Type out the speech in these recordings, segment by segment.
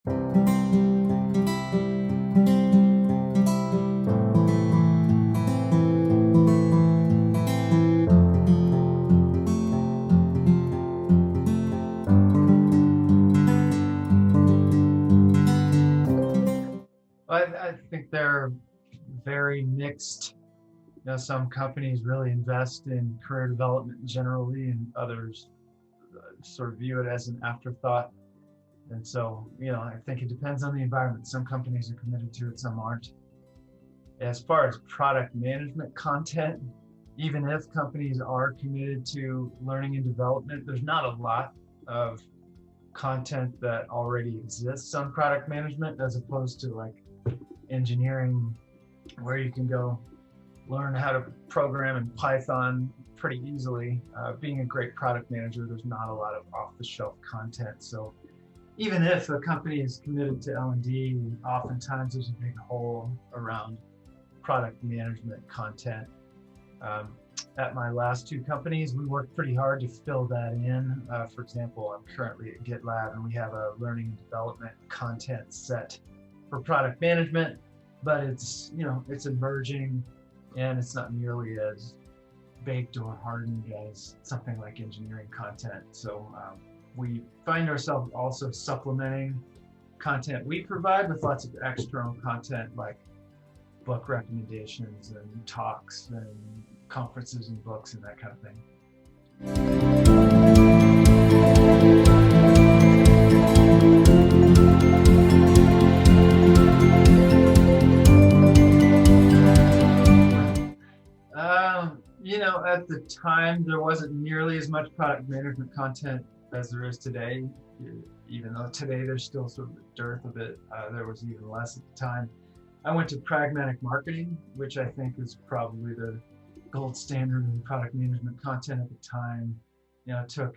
I think they're very mixed. Some companies really invest in career development generally, and others sort of view it as an afterthought. And so, I think it depends on the environment. Some companies are committed to it, some aren't. As far as product management content, even if companies are committed to learning and development, there's not a lot of content that already exists on product management, as opposed to like engineering, where you can go learn how to program in Python pretty easily. Being a great product manager, there's not a lot of off-the-shelf content. So even if a company is committed to L&D, oftentimes there's a big hole around product management content. At my last two companies, we worked pretty hard to fill that in. For example, I'm currently at GitLab, and we have a learning and development content set for product management, but it's emerging, and it's not nearly as baked or hardened as something like engineering content. So we find ourselves also supplementing content we provide with lots of external content, like book recommendations and talks and conferences and books and that kind of thing. At the time, there wasn't nearly as much product management content as there is today. Even though today there's still sort of a dearth of it, there was even less at the time. I went to pragmatic marketing, which I think is probably the gold standard in product management content at the time. Took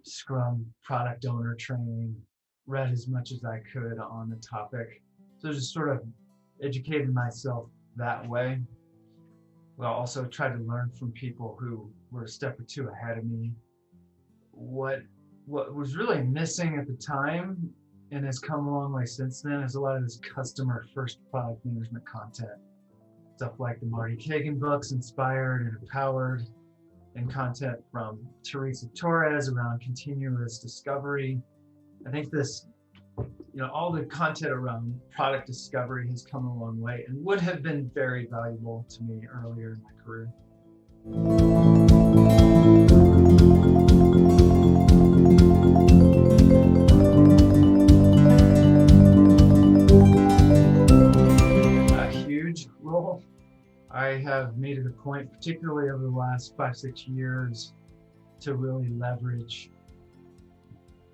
Scrum product owner training, read as much as I could on the topic. So just sort of educated myself that way. Well, also tried to learn from people who were a step or two ahead of me. What was really missing at the time, and has come a long way since then, is a lot of this customer first product management content. Stuff like the Marty Kagan books, Inspired and Empowered, and content from Teresa Torres around continuous discovery. I think this, all the content around product discovery has come a long way and would have been very valuable to me earlier in my career. A huge role. I have made it a point, particularly over the last 5-6 years, to really leverage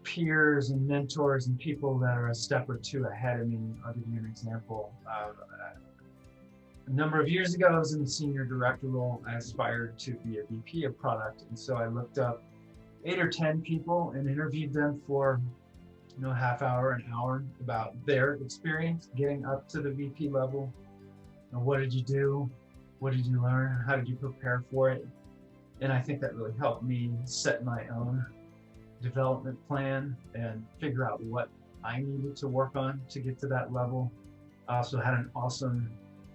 peers and mentors and people that are a step or two ahead of me. I'll give you an example. A number of years ago, I was in the senior director role. I aspired to be a VP of product, and so I looked up 8 or 10 people and interviewed them for a half hour, an hour, about their experience getting up to the VP level. What did you do? What did you learn? How did you prepare for it? And I think that really helped me set my own development plan and figure out what I needed to work on to get to that level. I also had an awesome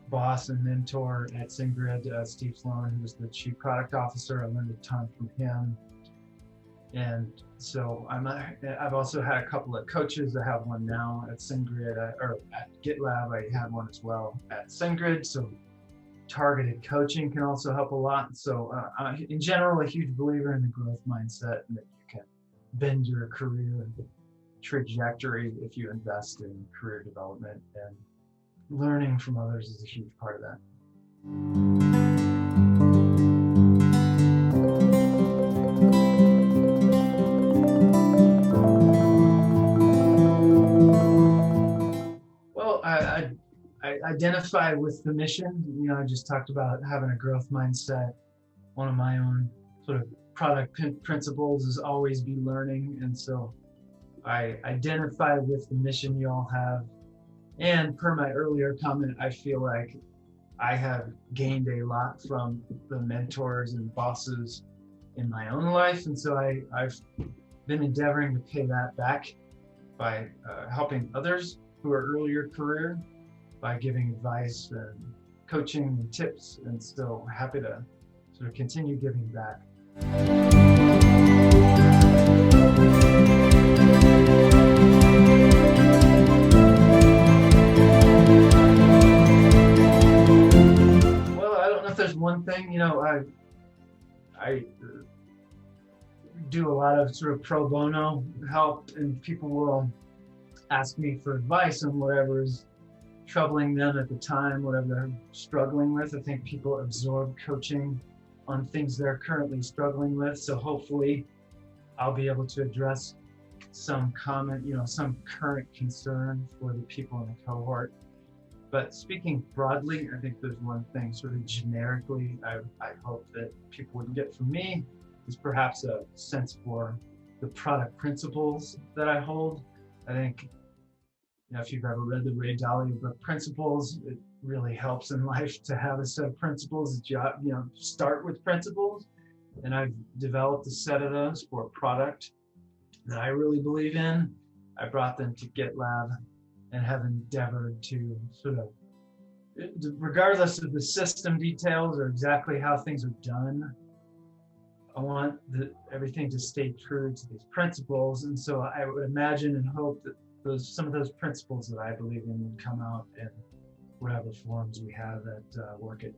boss and mentor at SendGrid, Steve Sloan, who was the chief product officer. I learned a ton from him. And so I've also had a couple of coaches. I have one now at SendGrid, or at GitLab. I had one as well at SendGrid. So targeted coaching can also help a lot. So in general, a huge believer in the growth mindset, and that you can bend your career trajectory if you invest in career development, and learning from others is a huge part of that. Well, I identify with the mission. I just talked about having a growth mindset. One of my own sort of product principles is always be learning. And so I identify with the mission you all have. And per my earlier comment, I feel like I have gained a lot from the mentors and bosses in my own life. And so I've been endeavoring to pay that back by helping others who are earlier career, by giving advice and coaching and tips, and still happy to sort of continue giving back. Well, I don't know if there's one thing, I do a lot of sort of pro bono help, and people will ask me for advice on whatever is troubling them at the time, whatever they're struggling with. I think people absorb coaching on things they're currently struggling with. So hopefully I'll be able to address some some current concern for the people in the cohort. But speaking broadly, I think there's one thing sort of generically I hope that people would get from me is perhaps a sense for the product principles that I hold. I think, if you've ever read the Ray Dalio book Principles, it really helps in life to have a set of principles that start with principles. And I've developed a set of those for a product that I really believe in. I brought them to GitLab and have endeavored to sort of, regardless of the system details or exactly how things are done, I want everything to stay true to these principles. And so I would imagine and hope that some of those principles that I believe in would come out in whatever forms we have at Workit.